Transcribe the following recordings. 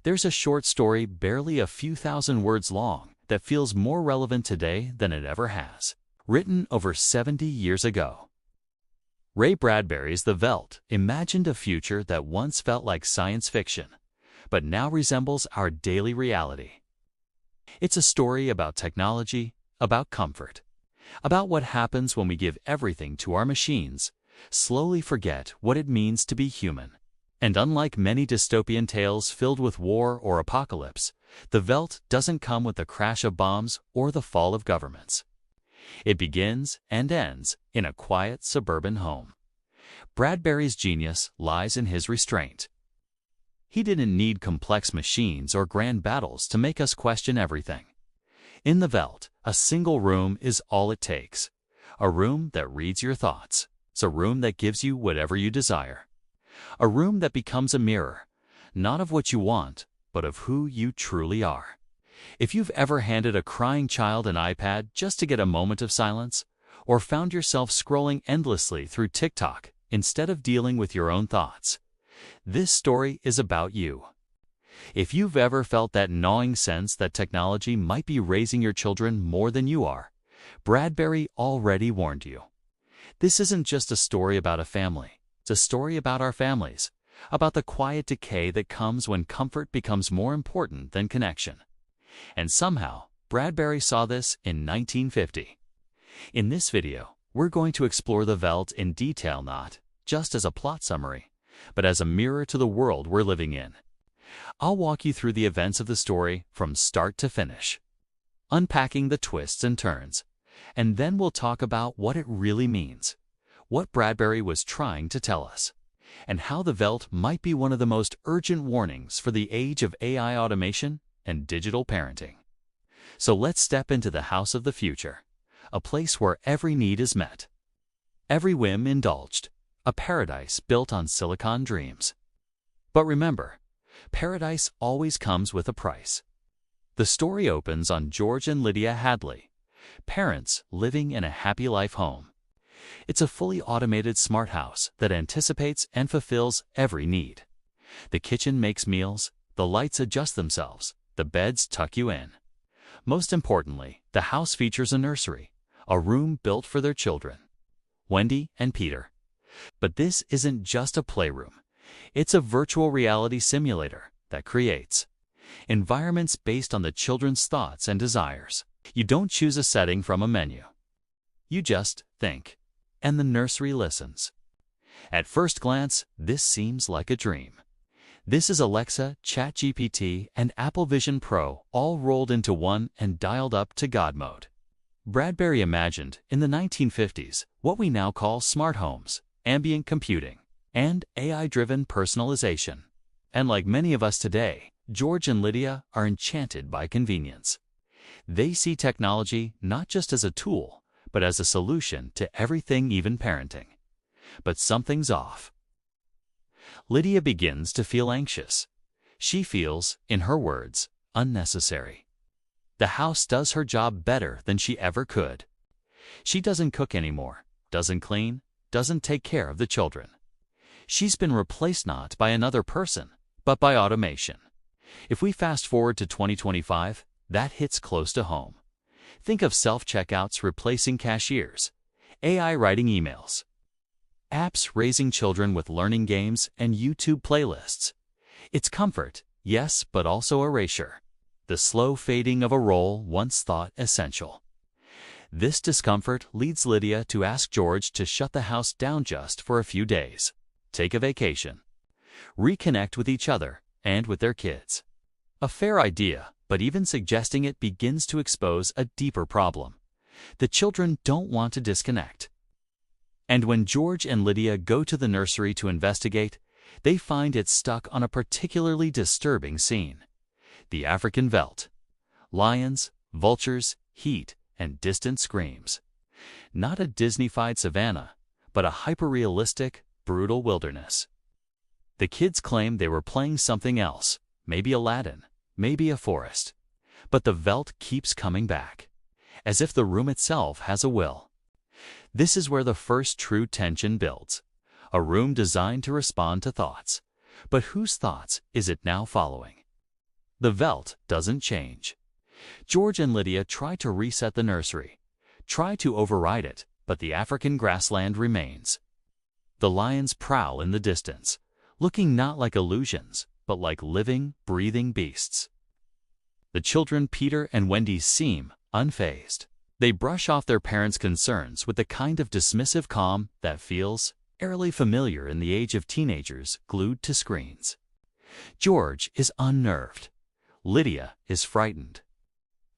There's a short story barely a few thousand words long that feels more relevant today than it ever has, written over 70 years ago. Ray Bradbury's The Veldt imagined a future that once felt like science fiction, but now resembles our daily reality. It's a story about technology, about comfort, about what happens when we give everything to our machines, slowly forget what it means to be human. And unlike many dystopian tales filled with war or apocalypse, The Veldt doesn't come with the crash of bombs or the fall of governments. It begins and ends in a quiet suburban home. Bradbury's genius lies in his restraint. He didn't need complex machines or grand battles to make us question everything. In The Veldt, a single room is all it takes. A room that reads your thoughts. It's a room that gives you whatever you desire. A room that becomes a mirror, not of what you want, but of who you truly are. If you've ever handed a crying child an iPad just to get a moment of silence, or found yourself scrolling endlessly through TikTok instead of dealing with your own thoughts, this story is about you. If you've ever felt that gnawing sense that technology might be raising your children more than you are, Bradbury already warned you. This isn't just a story about a family. It's a story about our families, about the quiet decay that comes when comfort becomes more important than connection. And somehow, Bradbury saw this in 1950. In this video, we're going to explore The Veldt in detail, not just as a plot summary, but as a mirror to the world we're living in. I'll walk you through the events of the story from start to finish, unpacking the twists and turns, and then we'll talk about what it really means, what Bradbury was trying to tell us, and how The Veldt might be one of the most urgent warnings for the age of AI automation and digital parenting. So let's step into the house of the future, a place where every need is met, every whim indulged, a paradise built on silicon dreams. But remember, paradise always comes with a price. The story opens on George and Lydia Hadley, parents living in a happy life home. It's a fully automated smart house that anticipates and fulfills every need. The kitchen makes meals, the lights adjust themselves, the beds tuck you in. Most importantly, the house features a nursery, a room built for their children, Wendy and Peter. But this isn't just a playroom. It's a virtual reality simulator that creates environments based on the children's thoughts and desires. You don't choose a setting from a menu. You just think, and the nursery listens. At first glance, this seems like a dream. This is Alexa, ChatGPT, and Apple Vision Pro all rolled into one and dialed up to God mode. Bradbury imagined, in the 1950s, what we now call smart homes, ambient computing, and AI-driven personalization. And like many of us today, George and Lydia are enchanted by convenience. They see technology not just as a tool, but as a solution to everything, even parenting. But something's off. Lydia begins to feel anxious. She feels, in her words, unnecessary. The house does her job better than she ever could. She doesn't cook anymore, doesn't clean, doesn't take care of the children. She's been replaced not by another person, but by automation. If we fast forward to 2025, that hits close to home. Think of self-checkouts replacing cashiers, AI writing emails, apps raising children with learning games and YouTube playlists. It's comfort, yes, but also erasure. The slow fading of a role once thought essential. This discomfort leads Lydia to ask George to shut the house down just for a few days, take a vacation, reconnect with each other and with their kids. A fair idea, but even suggesting it begins to expose a deeper problem. The children don't want to disconnect. And when George and Lydia go to the nursery to investigate, they find it stuck on a particularly disturbing scene. The African veldt. Lions, vultures, heat, and distant screams. Not a Disney-fied savanna, but a hyper-realistic, brutal wilderness. The kids claim they were playing something else, maybe Aladdin, maybe a forest. But the veldt keeps coming back, as if the room itself has a will. This is where the first true tension builds. A room designed to respond to thoughts. But whose thoughts is it now following? The Veldt doesn't change. George and Lydia try to reset the nursery, try to override it, but the African grassland remains. The lions prowl in the distance, looking not like illusions, but like living, breathing beasts. The children Peter and Wendy seem unfazed. They brush off their parents' concerns with the kind of dismissive calm that feels eerily familiar in the age of teenagers glued to screens. George is unnerved. Lydia is frightened.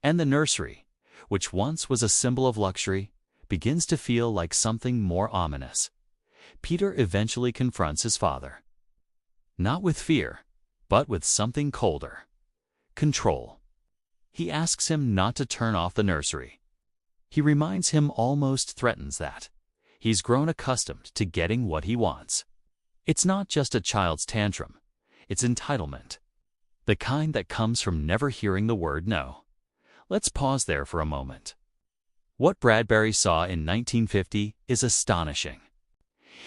And the nursery, which once was a symbol of luxury, begins to feel like something more ominous. Peter eventually confronts his father. Not with fear, but with something colder. Control. He asks him not to turn off the nursery. He reminds him, almost threatens that. He's grown accustomed to getting what he wants. It's not just a child's tantrum. It's entitlement. The kind that comes from never hearing the word no. Let's pause there for a moment. What Bradbury saw in 1950 is astonishing.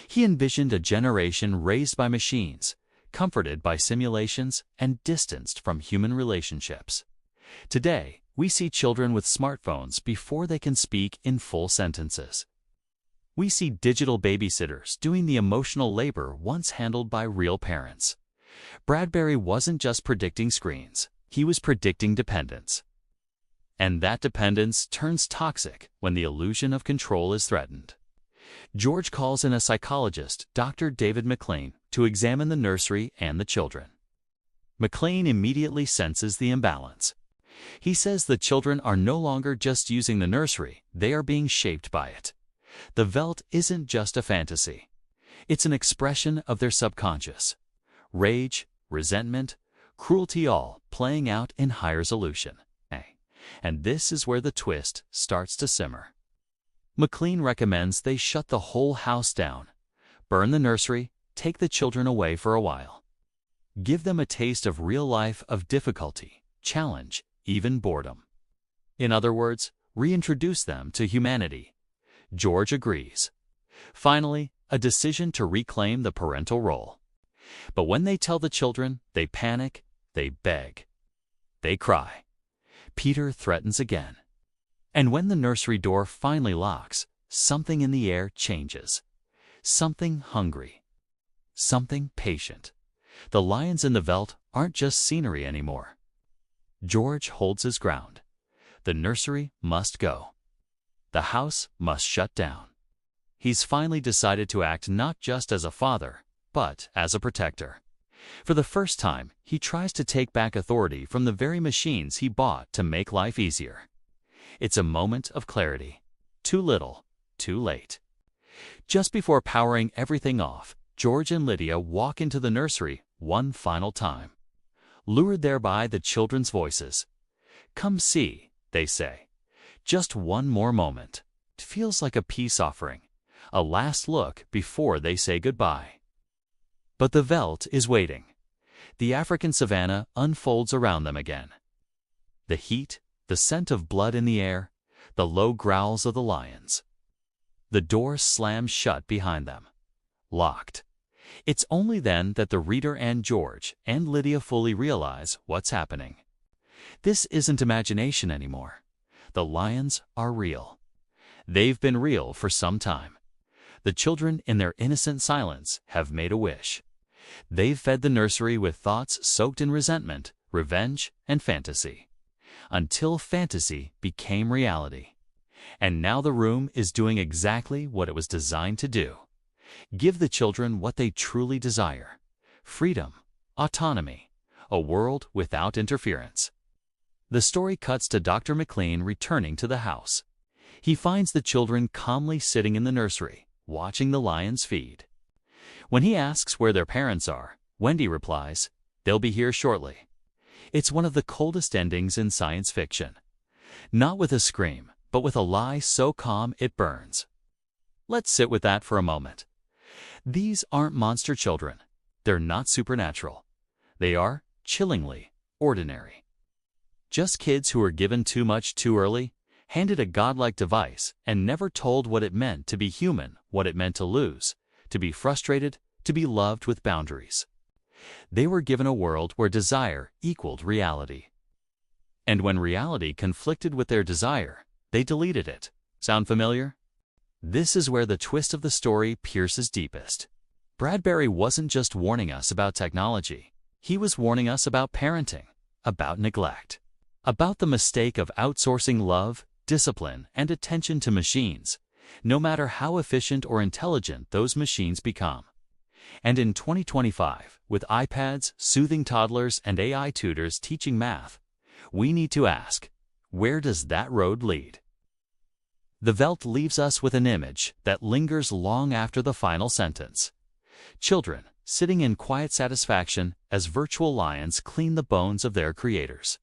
He envisioned a generation raised by machines, comforted by simulations, and distanced from human relationships. Today, we see children with smartphones before they can speak in full sentences. We see digital babysitters doing the emotional labor once handled by real parents. Bradbury wasn't just predicting screens, he was predicting dependence. And that dependence turns toxic when the illusion of control is threatened. George calls in a psychologist, Dr. David McLean, to examine the nursery and the children. McLean immediately senses the imbalance. He says the children are no longer just using the nursery, they are being shaped by it. The Veldt isn't just a fantasy. It's an expression of their subconscious. Rage, resentment, cruelty, all playing out in high resolution. And this is where the twist starts to simmer. McLean recommends they shut the whole house down, burn the nursery, take the children away for a while. Give them a taste of real life, of difficulty, challenge, even boredom. In other words, reintroduce them to humanity. George agrees. Finally, a decision to reclaim the parental role. But when they tell the children, they panic, they beg, they cry. Peter threatens again. And when the nursery door finally locks, something in the air changes. Something hungry. Something patient. The lions in the Veldt aren't just scenery anymore. George holds his ground. The nursery must go. The house must shut down. He's finally decided to act not just as a father, but as a protector. For the first time, he tries to take back authority from the very machines he bought to make life easier. It's a moment of clarity. Too little, too late. Just before powering everything off, George and Lydia walk into the nursery one final time. Lured there by the children's voices. "Come see," they say. Just one more moment. It feels like a peace offering. A last look before they say goodbye. But the Veldt is waiting. The African savanna unfolds around them again. The heat, the scent of blood in the air, the low growls of the lions. The door slams shut behind them. Locked. It's only then that the reader and George and Lydia fully realize what's happening. This isn't imagination anymore. The lions are real. They've been real for some time. The children, in their innocent silence, have made a wish. They've fed the nursery with thoughts soaked in resentment, revenge, and fantasy. Until fantasy became reality. And now the room is doing exactly what it was designed to do. Give the children what they truly desire. Freedom, autonomy, a world without interference. The story cuts to Dr. McLean returning to the house. He finds the children calmly sitting in the nursery, watching the lions feed. When he asks where their parents are, Wendy replies, "They'll be here shortly." It's one of the coldest endings in science fiction. Not with a scream, but with a lie so calm it burns. Let's sit with that for a moment. These aren't monster children. They're not supernatural. They are, chillingly, ordinary. Just kids who were given too much too early, handed a godlike device, and never told what it meant to be human, what it meant to lose, to be frustrated, to be loved with boundaries. They were given a world where desire equaled reality. And when reality conflicted with their desire, they deleted it. Sound familiar? This is where the twist of the story pierces deepest. Bradbury wasn't just warning us about technology. He was warning us about parenting, about neglect, about the mistake of outsourcing love, discipline, and attention to machines, no matter how efficient or intelligent those machines become. And in 2025, with iPads, soothing toddlers, and AI tutors teaching math, we need to ask, where does that road lead? The Veldt leaves us with an image that lingers long after the final sentence. Children sitting in quiet satisfaction as virtual lions clean the bones of their creators.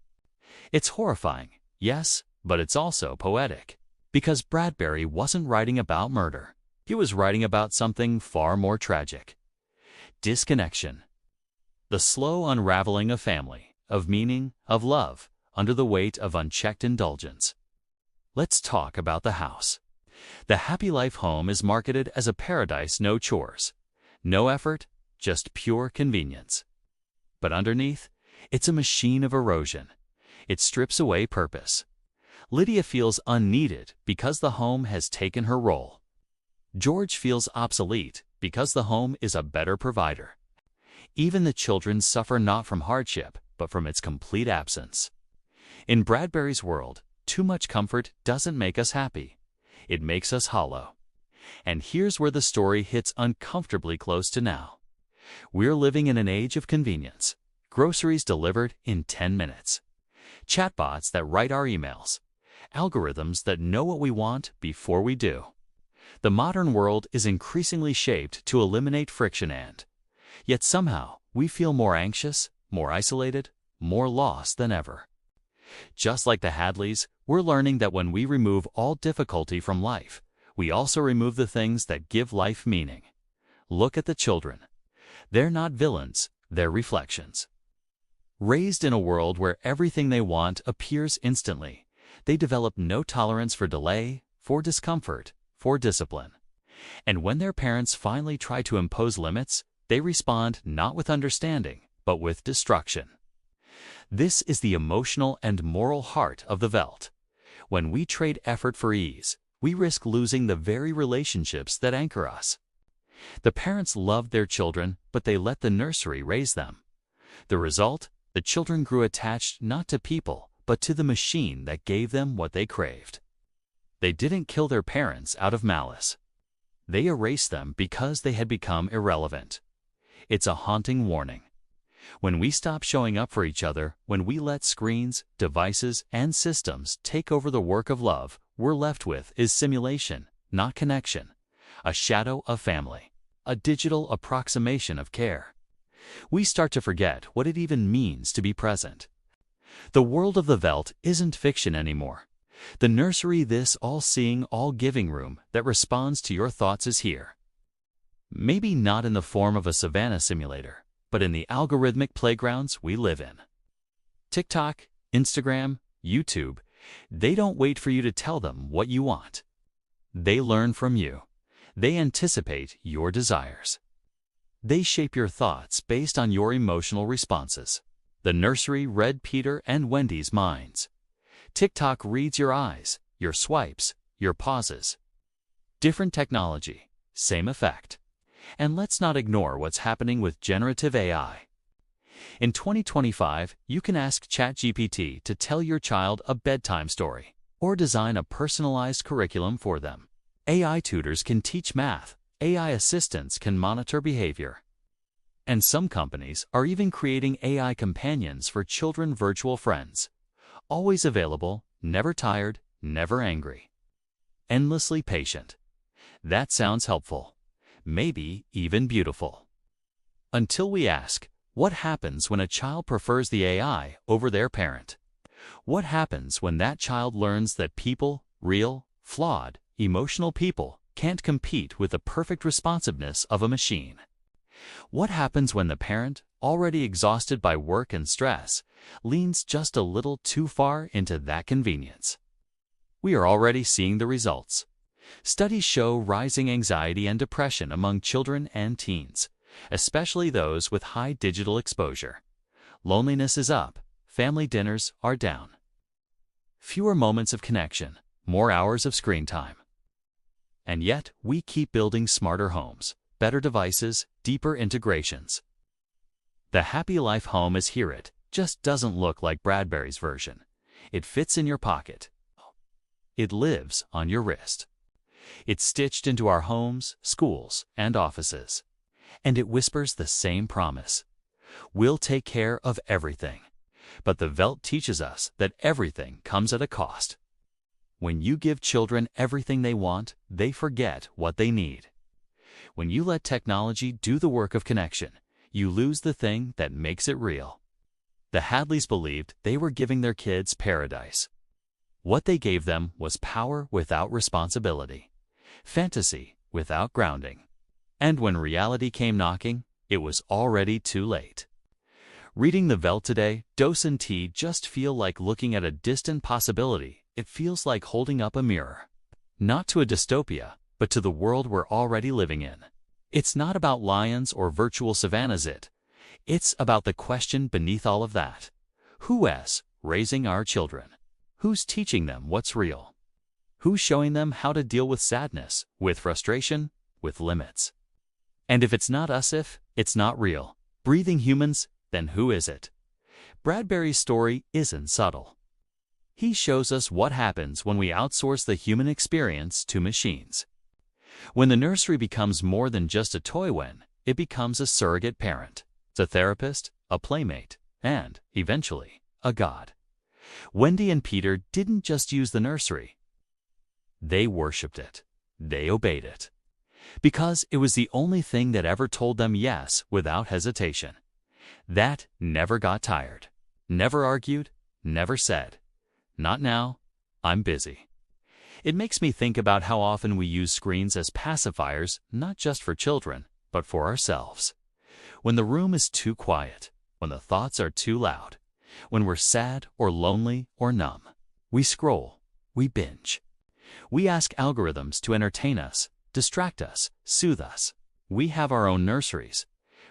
It's horrifying, yes, but it's also poetic. Because Bradbury wasn't writing about murder. He was writing about something far more tragic. Disconnection. The slow unraveling of family, of meaning, of love, under the weight of unchecked indulgence. Let's talk about the house. The Happy Life home is marketed as a paradise, no chores, no effort, just pure convenience. But underneath, it's a machine of erosion. It strips away purpose. Lydia feels unneeded because the home has taken her role. George feels obsolete because the home is a better provider. Even the children suffer not from hardship, but from its complete absence. In Bradbury's world, too much comfort doesn't make us happy. It makes us hollow. And here's where the story hits uncomfortably close to now. We're living in an age of convenience. Groceries delivered in 10 minutes. Chatbots that write our emails. Algorithms that know what we want before we do. The modern world is increasingly shaped to eliminate friction and, yet somehow, we feel more anxious, more isolated, more lost than ever. Just like the Hadleys, we're learning that when we remove all difficulty from life, we also remove the things that give life meaning. Look at the children. They're not villains, they're reflections. Raised in a world where everything they want appears instantly, they develop no tolerance for delay, for discomfort, for discipline. And when their parents finally try to impose limits, they respond not with understanding, but with destruction. This is the emotional and moral heart of the Veldt. When we trade effort for ease, we risk losing the very relationships that anchor us. The parents loved their children, but they let the nursery raise them. The result? The children grew attached not to people, but to the machine that gave them what they craved. They didn't kill their parents out of malice. They erased them because they had become irrelevant. It's a haunting warning. When we stop showing up for each other, when we let screens, devices, and systems take over the work of love, we're left with is simulation, not connection, a shadow of family, a digital approximation of care. We start to forget what it even means to be present. The world of the Veldt isn't fiction anymore. The nursery, this all-seeing, all-giving room that responds to your thoughts is here. Maybe not in the form of a savannah simulator, but in the algorithmic playgrounds we live in. TikTok, Instagram, YouTube, they don't wait for you to tell them what you want. They learn from you. They anticipate your desires. They shape your thoughts based on your emotional responses. The nursery read Peter and Wendy's minds. TikTok reads your eyes, your swipes, your pauses. Different technology, same effect. And let's not ignore what's happening with generative AI. In 2025, you can ask ChatGPT to tell your child a bedtime story or design a personalized curriculum for them. AI tutors can teach math. AI assistants can monitor behavior. And some companies are even creating AI companions for children, virtual friends. Always available, never tired, never angry. Endlessly patient. That sounds helpful. Maybe even beautiful. Until we ask, what happens when a child prefers the AI over their parent? What happens when that child learns that people, real, flawed, emotional people, can't compete with the perfect responsiveness of a machine? What happens when the parent, already exhausted by work and stress, leans just a little too far into that convenience? We are already seeing the results. Studies show rising anxiety and depression among children and teens, especially those with high digital exposure. Loneliness is up, family dinners are down. Fewer moments of connection, more hours of screen time. And yet, we keep building smarter homes, better devices, deeper integrations. The Happy Life home is here. It just doesn't look like Bradbury's version. It fits in your pocket. It lives on your wrist. It's stitched into our homes, schools, and offices. And it whispers the same promise. We'll take care of everything. But the Veldt teaches us that everything comes at a cost. When you give children everything they want, they forget what they need. When you let technology do the work of connection, you lose the thing that makes it real. The Hadleys believed they were giving their kids paradise. What they gave them was power without responsibility, fantasy without grounding. And when reality came knocking, it was already too late. Reading the Veldt today, Dose and Tea just feel like looking at a distant possibility. It feels like holding up a mirror. Not to a dystopia, but to the world we're already living in. It's not about lions or virtual savannas. It's about the question beneath all of that. Who is raising our children? Who's teaching them what's real? Who's showing them how to deal with sadness, with frustration, with limits? And if it's not us, if it's not real, breathing humans, then who is it? Bradbury's story isn't subtle. He shows us what happens when we outsource the human experience to machines. When the nursery becomes more than just a toy, when it becomes a surrogate parent, a therapist, a playmate, and, eventually, a god. Wendy and Peter didn't just use the nursery. They worshipped it. They obeyed it. Because it was the only thing that ever told them yes without hesitation. That never got tired, never argued, never said, "Not now, I'm busy." It makes me think about how often we use screens as pacifiers, not just for children, but for ourselves. When the room is too quiet, when the thoughts are too loud, when we're sad or lonely or numb, we scroll, we binge. We ask algorithms to entertain us, distract us, soothe us. We have our own nurseries.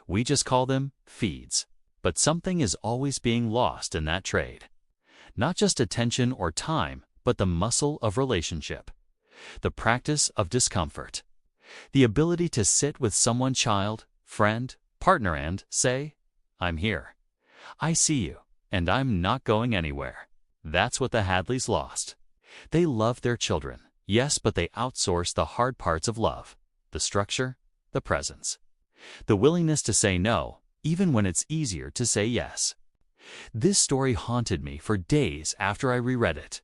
We just call them feeds. But something is always being lost in that trade. Not just attention or time, but the muscle of relationship. The practice of discomfort. The ability to sit with someone, child, friend, partner, and say, "I'm here. I see you, and I'm not going anywhere." That's what the Hadleys lost. They loved their children, yes, but they outsourced the hard parts of love, the structure, the presence, the willingness to say no, even when it's easier to say yes. This story haunted me for days after I reread it.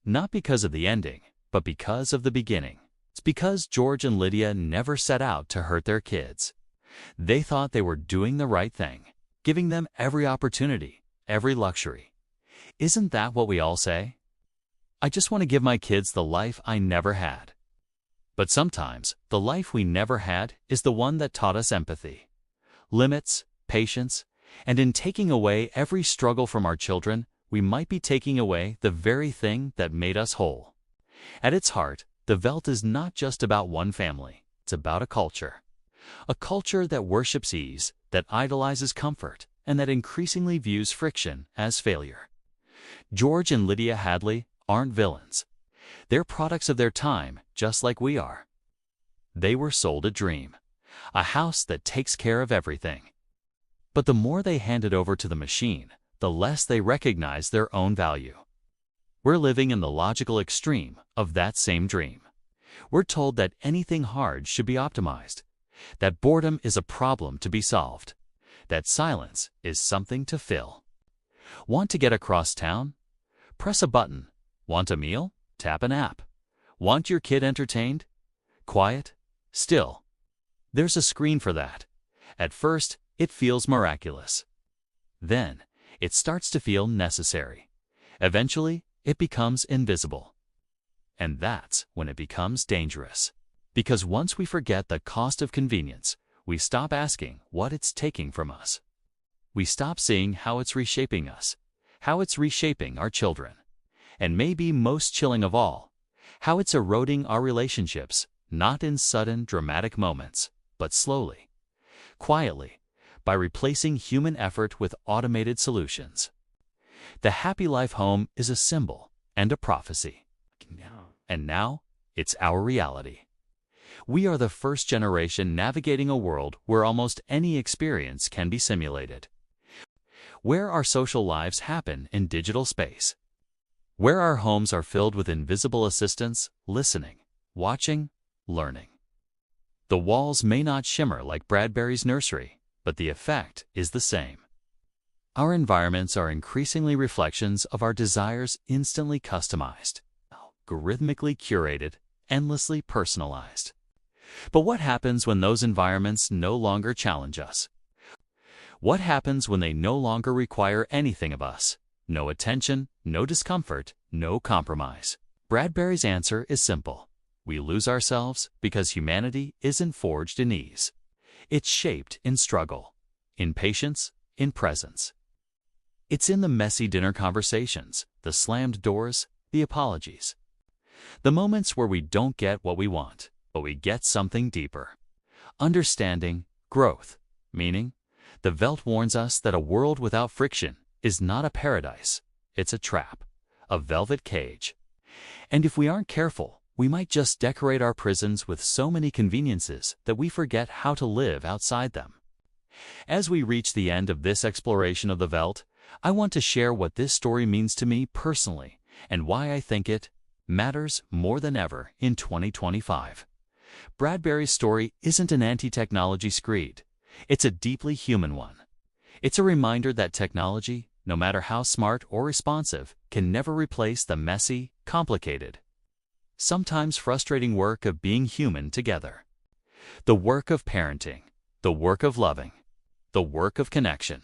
Not because of the ending, but because of the beginning. It's because George and Lydia never set out to hurt their kids. They thought they were doing the right thing, giving them every opportunity, every luxury. Isn't that what we all say? I just want to give my kids the life I never had. But sometimes, the life we never had is the one that taught us empathy, limits, patience, and in taking away every struggle from our children, we might be taking away the very thing that made us whole. At its heart, the Veldt is not just about one family, it's about a culture. A culture that worships ease, that idolizes comfort, and that increasingly views friction as failure. George and Lydia Hadley aren't villains. They're products of their time, just like we are. They were sold a dream, a house that takes care of everything. But the more they hand it over to the machine, the less they recognize their own value. We're living in the logical extreme of that same dream. We're told that anything hard should be optimized, that boredom is a problem to be solved, that silence is something to fill. Want to get across town? Press a button. Want a meal? Tap an app. Want your kid entertained? Quiet? Still. There's a screen for that. At first, it feels miraculous. Then, it starts to feel necessary. Eventually, it becomes invisible. And that's when it becomes dangerous. Because once we forget the cost of convenience, we stop asking what it's taking from us. We stop seeing how it's reshaping us, how it's reshaping our children. And maybe most chilling of all, how it's eroding our relationships, not in sudden, dramatic moments, but slowly, quietly, by replacing human effort with automated solutions. The Happy Life home is a symbol and a prophecy. And now, it's our reality. We are the first generation navigating a world where almost any experience can be simulated. Where our social lives happen in digital space. Where our homes are filled with invisible assistants, listening, watching, learning. The walls may not shimmer like Bradbury's nursery, but the effect is the same. Our environments are increasingly reflections of our desires, instantly customized, algorithmically curated, endlessly personalized. But what happens when those environments no longer challenge us? What happens when they no longer require anything of us? No attention, no discomfort, no compromise. Bradbury's answer is simple. We lose ourselves because humanity isn't forged in ease. It's shaped in struggle, in patience, in presence. It's in the messy dinner conversations, the slammed doors, the apologies. The moments where we don't get what we want, but we get something deeper. Understanding, growth, meaning. The Veldt warns us that a world without friction is not a paradise, it's a trap, a velvet cage. And if we aren't careful, we might just decorate our prisons with so many conveniences that we forget how to live outside them. As we reach the end of this exploration of the Veldt, I want to share what this story means to me personally and why I think it matters more than ever in 2025. Bradbury's story isn't an anti-technology screed. It's a deeply human one. It's a reminder that technology, no matter how smart or responsive, can never replace the messy, complicated, sometimes frustrating work of being human together. The work of parenting, the work of loving, the work of connection.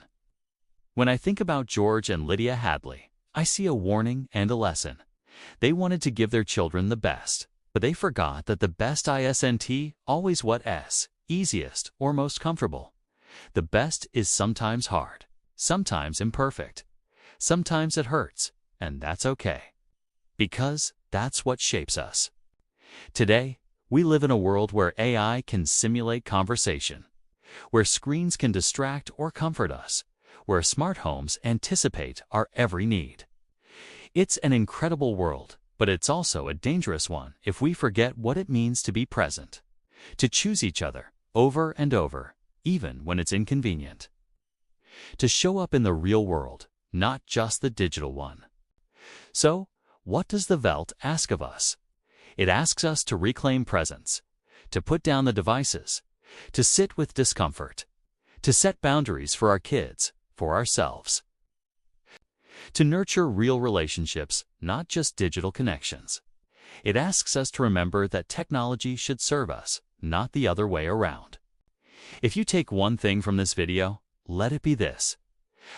When I think about George and Lydia Hadley, I see a warning and a lesson. They wanted to give their children the best, but they forgot that the best isn't always what's easiest or most comfortable. The best is sometimes hard, sometimes imperfect, sometimes it hurts, and that's okay. Because that's what shapes us. Today, we live in a world where AI can simulate conversation, where screens can distract or comfort us, where smart homes anticipate our every need. It's an incredible world, but it's also a dangerous one if we forget what it means to be present, to choose each other over and over, even when it's inconvenient. To show up in the real world, not just the digital one. So, what does the Veldt ask of us? It asks us to reclaim presence, to put down the devices, to sit with discomfort, to set boundaries for our kids, for ourselves. To nurture real relationships, not just digital connections. It asks us to remember that technology should serve us, not the other way around. If you take one thing from this video, let it be this.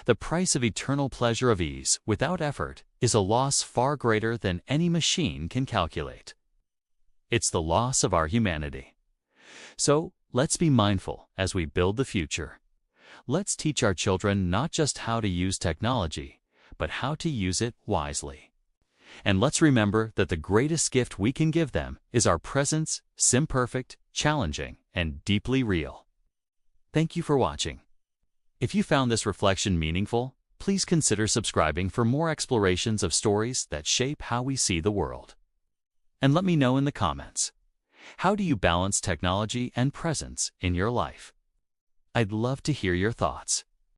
The price of eternal pleasure of ease without effort is a loss far greater than any machine can calculate. It's the loss of our humanity. So, let's be mindful as we build the future. Let's teach our children not just how to use technology, but how to use it wisely. And let's remember that the greatest gift we can give them is our presence, imperfect, challenging, and deeply real. Thank you for watching. If you found this reflection meaningful, please consider subscribing for more explorations of stories that shape how we see the world. And let me know in the comments, how do you balance technology and presence in your life? I'd love to hear your thoughts.